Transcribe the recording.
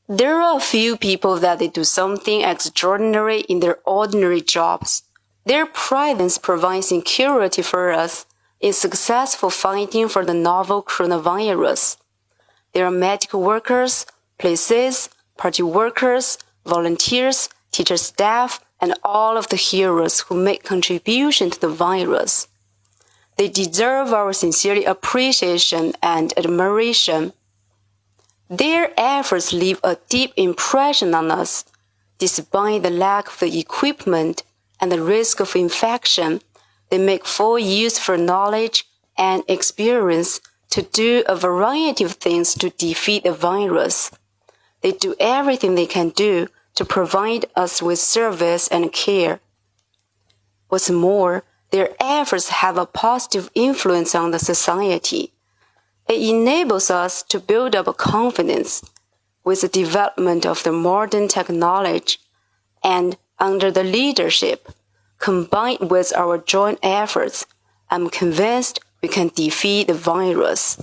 There are a few people that they do something extraordinary in their ordinary jobs. Their presence provides security for us in successful fighting for the novel coronavirus. There are medical workers, police, party workers, volunteers, teacher staff, and all of the heroes who make contribution to the virus. They deserve our sincere appreciation and admiration. Their efforts leave a deep impression on us. Despite the lack of the equipment and the risk of infection, they make full use of knowledge and experience to do a variety of things to defeat the virus. They do everything they can do to provide us with service and care. What's more, their efforts have a positive influence on the society. It enables us to build up confidence with the development of the modern technology, and under the leadership, combined with our joint efforts, I'm convinced we can defeat the virus.